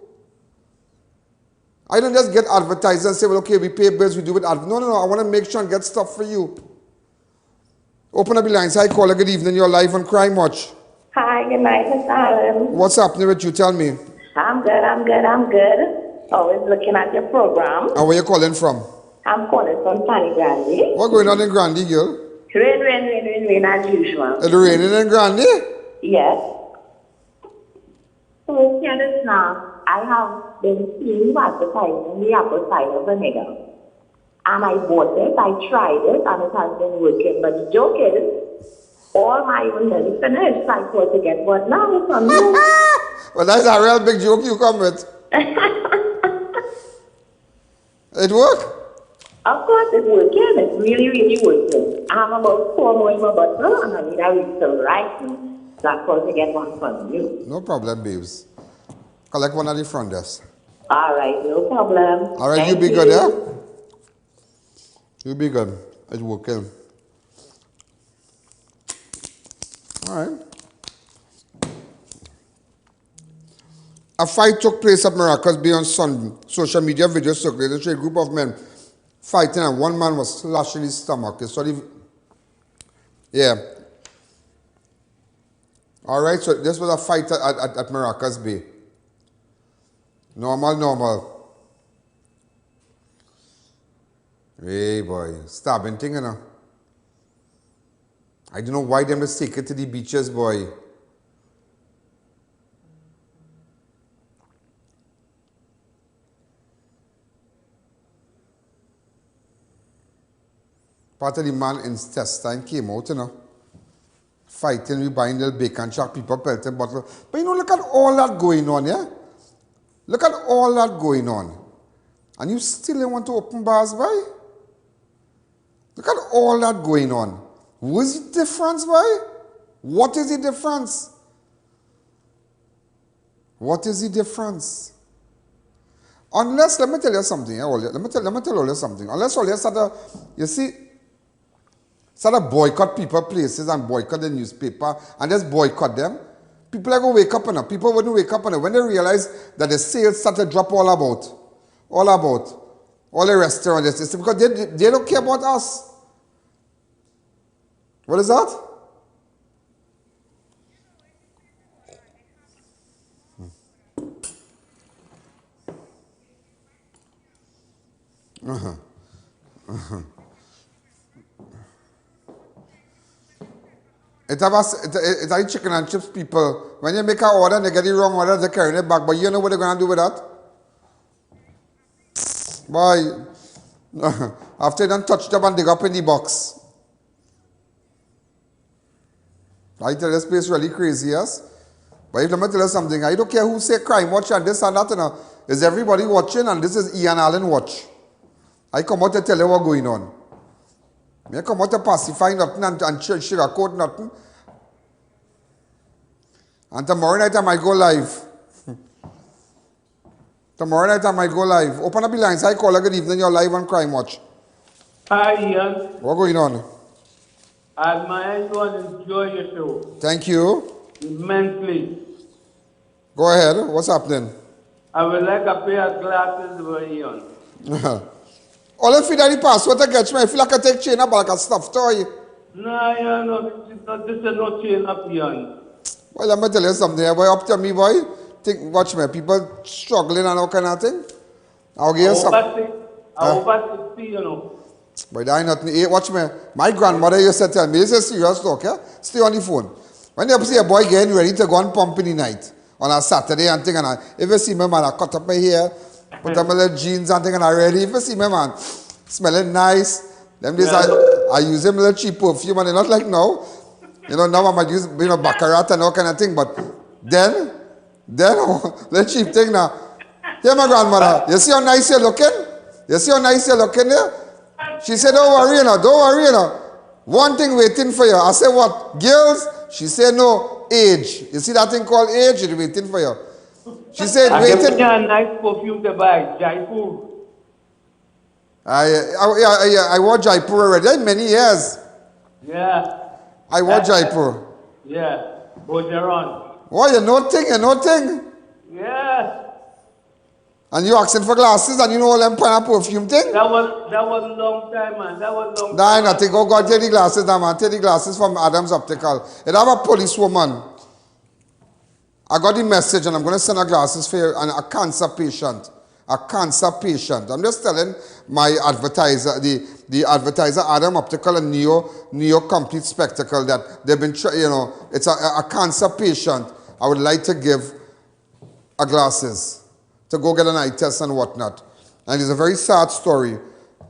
I don't just get advertisers and say, well, okay, we pay bills, we do it. No, I want to make sure and get stuff for you. Open up the lines. Hi, caller. Good evening. You're live on Crime Watch. Hi, good night, Mr. Allen. What's happening with you? Tell me. I'm good. Always looking at your program. And where you calling from? I'm calling from Tiny Grande. What's going on in Grande, girl? Rain as usual. It's raining in Grande? Yes. So, now, I have been seeing you advertising the apple cider vinegar. And I bought it, I tried it, and it has been working. But the joke is, all my money finished. I thought to get what now it's on you. Well, that's a real big joke you come with. It worked? Of course it's working. It's really working. I have about 4 more in my bottle, and I need a refill right now. So I thought to get one from you. No problem, babes. Collect one at the front desk. All right, no problem. All right, you be good, yeah? You be good. It's working. All right. A fight took place at Maracas Bay on Sunday. Social media video circulated showing a group of men fighting and one man was slashing his stomach. Yeah. All right, so this was a fight at Maracas Bay. Normal. Hey, boy. Stabbing thing, you know. I don't know why them just take it to the beaches, boy. Part of the man's intestine came out, you know. Fighting, we buying little bacon shack, people pelting bottle. But you know, look at all that going on, yeah? Look at all that going on. And you still want to open bars, boy? Look at all that going on. What's the difference, boy? What is the difference? What is the difference? Unless, let me tell you something, let me tell you something. Unless all you start you see, start to boycott people, places, and boycott the newspaper, and just boycott them, people are going to wake up on it. People wouldn't wake up on it when they realize that the sales start to drop all the restaurants, it's because they don't care about us. What is that? It are chicken and chips people. When you make an order and they get it wrong order, they carry it back. But you know what they're going to do with that? Boy, after they done touch them and dig up in the box. I tell you, this place really crazy, yes? But if let me tell you something, I don't care who say crime watch and this and that, you know. Is everybody watching? And this is I.A.N watch. I come out to tell you what's going on. I come out to pacify nothing and sugarcoat nothing. And tomorrow night I might go live. Tomorrow night I might go live. Open up the lines. I call her good evening. You're live on Crime Watch. Hi, Ian. What's going on? I admire you and enjoy your show. Thank you. Immensely. Go ahead. What's happening? I would like a pair of glasses for Ian. All if you the password to catch me, I feel like I take chain up like a stuffed toy. No, Ian, no, this is no chain up, Ian. Well, let me tell you something. Boy, up to me, boy. Watch me. People struggling and all kind of thing. I'll give you some. Over 60, you know. But I not. Watch me. My grandmother used to tell me, this is serious talk, yeah? Stay on the phone. When you see a boy getting ready to go on pump in the night, on a Saturday and thing, and if you see me, man, I cut up my hair, put on my little jeans and thing, and I ready. If you see me, man, smelling nice. Them days I use them little cheap perfume, and they're not like now. You know, now I might use, you know, Baccarat and all kind of thing, but then, the cheap thing now. Here, my grandmother, you see how nice you're looking? You see how nice you're looking there? She said, don't worry, you know, don't worry, you know. One thing waiting for you. I said, what? Girls? She said, no, age. You see that thing called age? It's waiting for you. She said, waiting. I a nice perfume to buy, Jaipur. I wore Jaipur already, many years. Yeah. I wore Jaipur. Yeah. Bojaron. Oh, you know thing? Yeah. And you asking for glasses and you know all them kind of perfume thing? That was a long time, man. That was long Nah, time. nothing. Go take the glasses now, man. Take the glasses from Adams Optical. It have a policewoman. I got the message and I'm going to send her glasses for you and a cancer patient. A cancer patient. I'm just telling my advertiser, the advertiser, Adam Optical and Neo Complete Spectacle, that they've been, you know, it's a cancer patient. I would like to give a glasses to go get an eye test and whatnot. And it's a very sad story.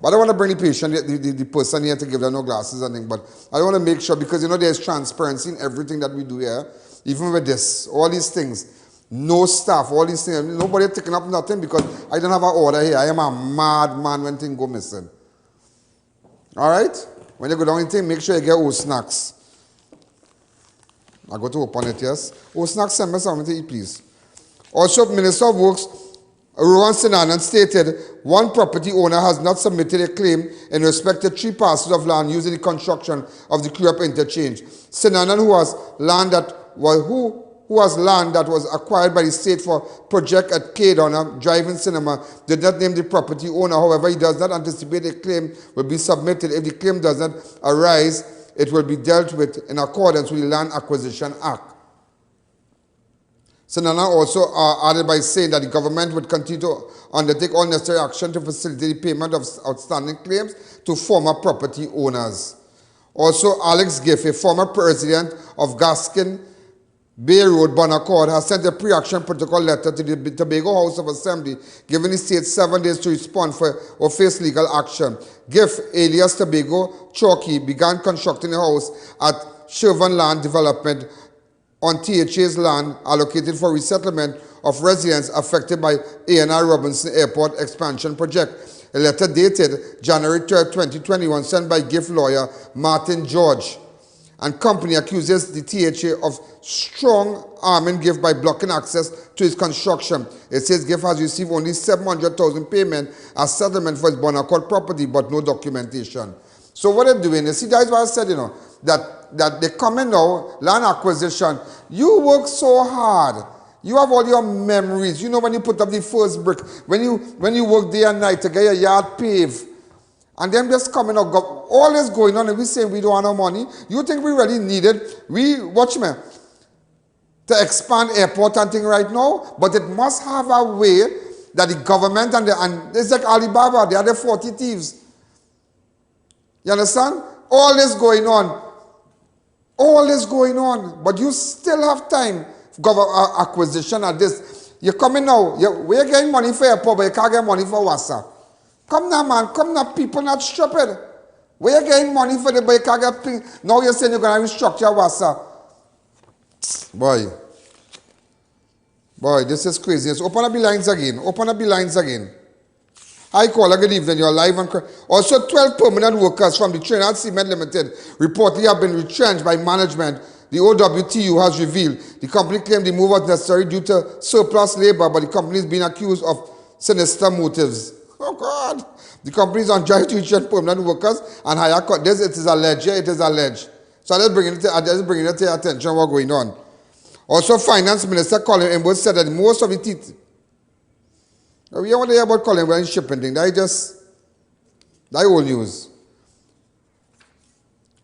But I don't want to bring the patient, the person here to give them no glasses and thing. But I want to make sure, because you know there's transparency in everything that we do here. Even with this, all these things. No staff, all these things. Nobody taking up nothing because I don't have an order here. I am a mad man when things go missing. All right? When you go down in thing, make sure you get old snacks. I got to open it, yes? Old snacks, send me something to eat, please. Also, Minister of Works, Rohan Sinanan, stated one property owner has not submitted a claim in respect to 3 parcels of land used in the construction of the Crep interchange. Sinanan, who has land that was acquired by the state for project at K-Donna Drive-In Cinema, did not name the property owner. However, he does not anticipate a claim will be submitted. If the claim does not arise, it will be dealt with in accordance with the Land Acquisition Act. Sinana also added by saying that the government would continue to undertake all necessary action to facilitate the payment of outstanding claims to former property owners. Also, Alex Giff, a former president of Gaskin Bay Road, Bonaccord, has sent a pre-action protocol letter to the Tobago House of Assembly, giving the state 7 days to respond or face legal action. Giff, alias Tobago Chalky, began constructing a house at Shervan Land Development on THA's land allocated for resettlement of residents affected by A&R Robinson Airport expansion project. A letter dated January 3, 2021, sent by Giff lawyer Martin George and company accuses the THA of strong arming Giff by blocking access to his construction. It says Giff has received only $700,000 payment as settlement for his Bonaccord property, but no documentation. So what they're doing, you see, that's why I said, you know, that they come in now, land acquisition. You work so hard. You have all your memories. You know when you put up the first brick, when you work day and night to get your yard paved. And them just coming up, all this going on, and we say we don't have no money. You think we really need it? Watch me, to expand airport and thing right now, but it must have a way that the government and it's like Alibaba, they are the 40 thieves. You understand? All this going on. All this going on. But you still have time for acquisition of this. You're coming now. We're getting money for airport, but you can't get money for Wassa. Come now, man. Come now. People not stupid. We're getting money for the, but you can't get. Now you're saying you're going to restructure Wassa. Boy, this is crazy. Let's open up the lines again. Open up the lines again. Hi, caller. Good evening. You're live on. Also, 12 permanent workers from the Trinidad Cement Limited reportedly have been retrenched by management. The OWTU has revealed the company claimed the move was necessary due to surplus labor, but the company is being accused of sinister motives. Oh, God. The company is on trial to retrench permanent workers and hire cut. This, it is alleged. Yeah, it is alleged. So I'm just bringing it to your attention what's going on. Also, Finance Minister Colin Imbold said that most of the teeth. We don't want to hear about Colin when shipping thing. That old news.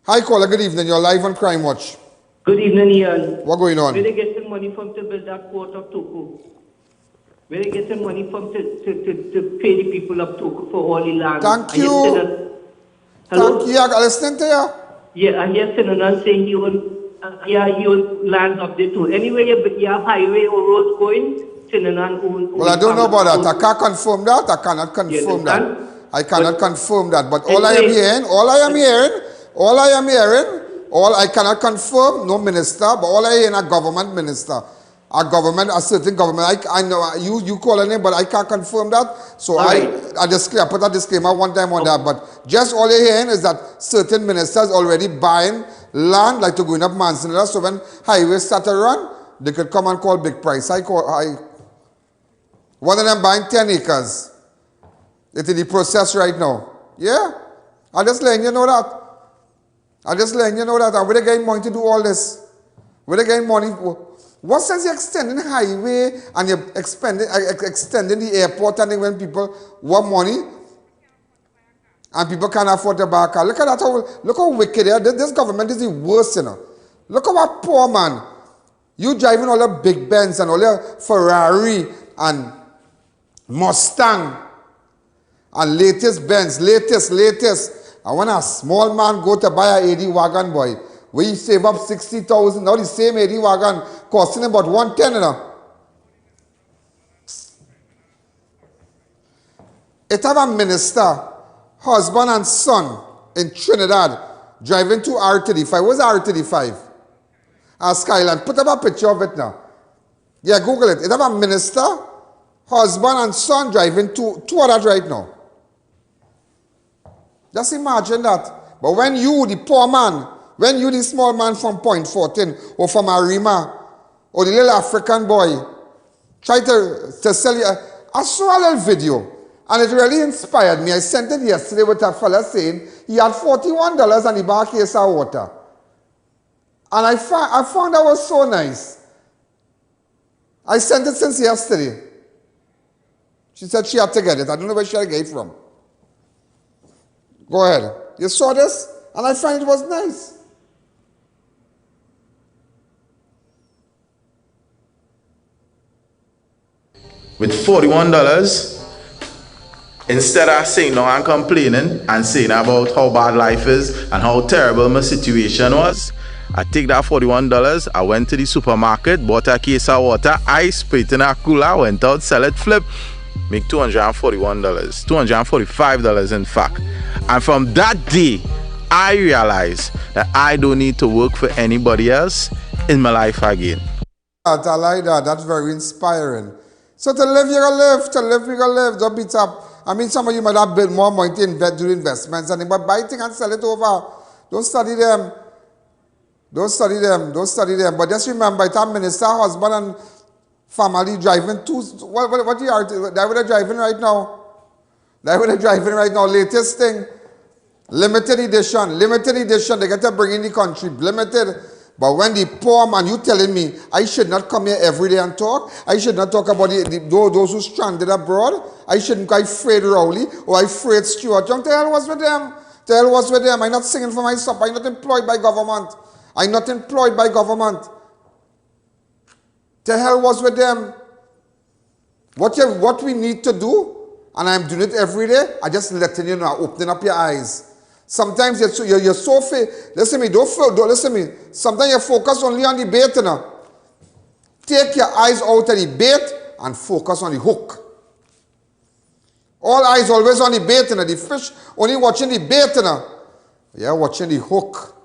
Hi, caller. Good evening. You're live on Crime Watch. Good evening, Ian. What going on? Where they get the money from to build that port of Toku? Where they get the money from to pay the people of Toku for all the land? Thank you. Thank you. I'm listening to you. Yeah, and yes, Sinanan saying he own land up there too. Anyway, you have highway or roads going, Sinanan own. Well, I don't know about that. I can't confirm that. I cannot confirm that. I cannot confirm that. But all I cannot confirm, no minister, but all I hear is a government minister. A certain government. I know you call a name, but I can't confirm that. So I put a disclaimer one time on that. But just all you're hearing is that certain ministers already buying land, like to going up Manson. So when highways start to run, they could come and call big price. One of them buying 10 acres. It's in the process right now. Yeah? I'm just letting you know that. And where they getting money to do all this? Where they getting money? What sense you extending the highway and you're extending the airport and when people want money and people can't afford to buy a car? Look at that. Look how wicked they are. This government is the worst, you know. Look at what poor man. You driving all the big Benz and all the Ferrari and Mustang and latest Benz, latest. And when a small man go to buy a 80 wagon, boy, where you save up 60,000, now the same 80 wagon costing about 110, you know. It have a minister, husband and son in Trinidad driving to R35. What's R35? Skyline. Put up a picture of it now. Yeah, Google it. It have a minister, husband and son driving two of that right now. Just imagine that. But when you, the poor man, when you, the small man from Point 14 or from Arima or the little African boy, try to sell you, I saw a little video and it really inspired me. I sent it yesterday with a fella saying he had $41 and he bought a case of water. And I found that was so nice. I sent it since yesterday. She said she had to get it. I don't know where she had to get it from. Go ahead. You saw this? And I find it was nice. With $41, instead of saying no and complaining and saying about how bad life is and how terrible my situation was, I take that $41, I went to the supermarket, bought a case of water, ice, put it in a cooler, went out, sell it, flip, make $241, $245 in fact. And from that day, I realized that I don't need to work for anybody else in my life again. I like that. That's very inspiring. So to live, you're going to live. Don't beat up. I mean, some of you might have built more money to do investments, but buy things and sell it over. Don't study them. But just remember, it's a minister, husband, and family driving two. What you are? That would have driving right now. Latest thing. Limited edition. They get to bring in the country. Limited. But when the poor man, you telling me, I should not come here every day and talk. I should not talk about those who stranded abroad. I shouldn't go afraid Rowley or I afraid Stewart. Young, the hell was with them. I'm not singing for myself. I'm not employed by government. The hell was with them. What we need to do, and I'm doing it every day, I just letting you know, opening up your eyes. Sometimes you're so listen to me, don't listen to me. Sometimes you focus only on the bait, you know. Take your eyes out of the bait and focus on the hook. All eyes always on the bait, you know. The fish only watching the bait, you know. You're watching the hook.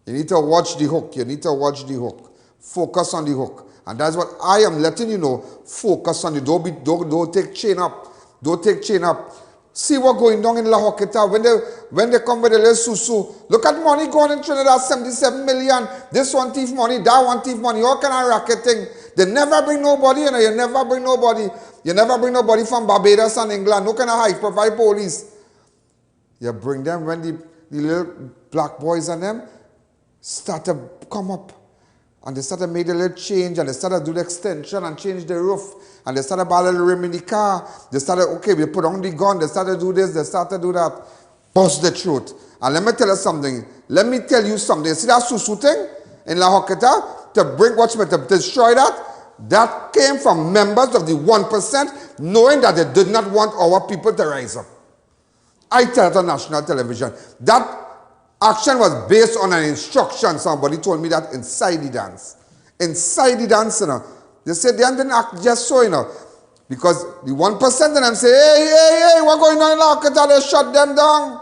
You need to watch the hook. You need to watch the hook. Focus on the hook. And that's what I am letting you know. Focus on the, don't take chain up. Don't take chain up. See what going on in La Hoqueta when they come with a little susu. Look at money going in Trinidad, 77 million. This one thief money, that one thief money. All kind of racketing. They never bring nobody, you know. You never bring nobody. You never bring nobody from Barbados and England. No kind of high-profile police. You bring them when the little black boys and them start to come up. And they started make a little change, and they started do the extension and change the roof. And they started buy a little rim in the car. They started, okay, we put on the gun. They started do this, they started do that. Bust the truth. And let me tell you something. Let me tell you something. See that susu thing in La Hoqueta? To bring, watch me, to destroy that? That came from members of the 1%, knowing that they did not want our people to rise up. I tell it on national television. That action was based on an instruction. Somebody told me that inside the dance. Inside the dance, you know. They said they didn't act just so, you know. Because the 1% of them say, hey, what's going on in La Hoqueta? They shut them down.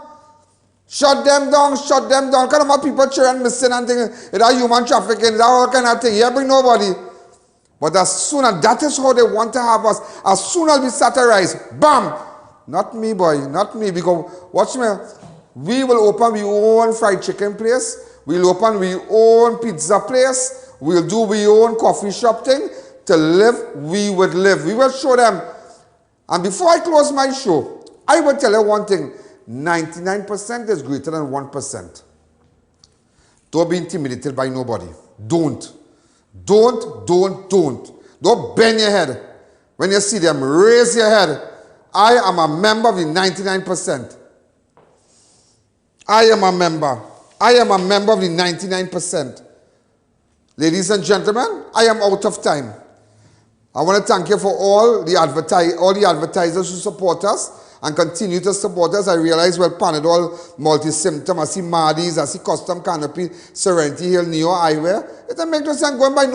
Shut them down, shut them down. Kind of more people children missing and things. It's human trafficking, that all kind of thing. You bring nobody. But as soon as that is how they want to have us, as soon as we satirize, bam! Not me, boy, not me. Because, watch me, we will open our own fried chicken place. We'll open our own pizza place. We'll do our own coffee shop thing. To live, we would live. We will show them. And before I close my show, I will tell you one thing. 99% is greater than 1%. Don't be intimidated by nobody. Don't. Don't bend your head. When you see them, raise your head. I am a member of the 99%. I am a member of the 99%. Ladies and gentlemen, I am out of time. I want to thank you for all the advertisers who support us and continue to support us. I realize, well, Panadol, Multi-Symptom, I see Mardies, I see Custom Canopy, Serenity Hill, Neo Eyewear. It doesn't make no sense going by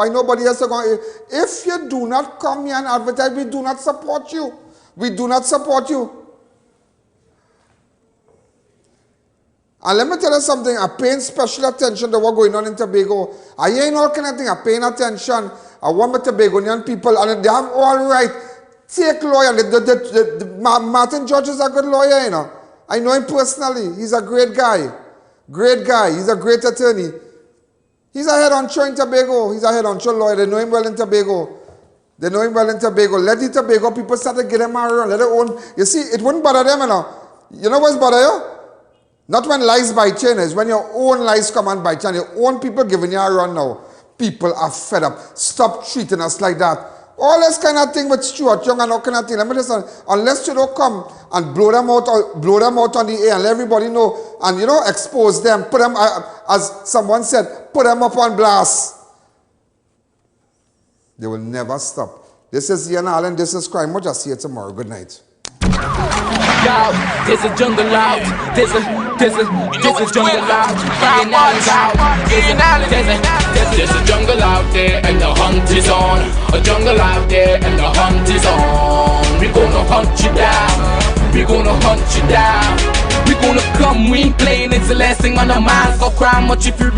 nobody else. If you do not come here and advertise, we do not support you. We do not support you. And let me tell you something, I'm paying special attention to what's going on in Tobago. I ain't all kind of thing, I'm paying attention. I want my Tobagonian people, and they have all right. Take lawyer. Martin George is a good lawyer, you know. I know him personally. He's a great guy. Great guy. He's a great attorney. He's a head honcho in Tobago. He's a head honcho lawyer. They know him well in Tobago. Let the Tobago people start to get him around. Let their own. You see, it wouldn't bother them, you know. You know what's bother you? Not when lies bite you, it's when your own lies come and bite you, and your own people giving you a run now. People are fed up. Stop treating us like that. All this kind of thing with Stuart Young and all kind of thing. Let me just say, unless you don't come and blow them out on the air and let everybody know and, you know, expose them, put them, as someone said, put them up on blast. They will never stop. This is I.A.N, this is Crime Watch. I'll see you tomorrow. Good night. Yo, there's a jungle out. There's a jungle out. There's a jungle out there and the hunt is on. A jungle out there and the hunt is on. We're gonna hunt you down. We're gonna hunt you down. We're gonna come, we ain't playing. It's the last thing on our minds. So Crime Watch if you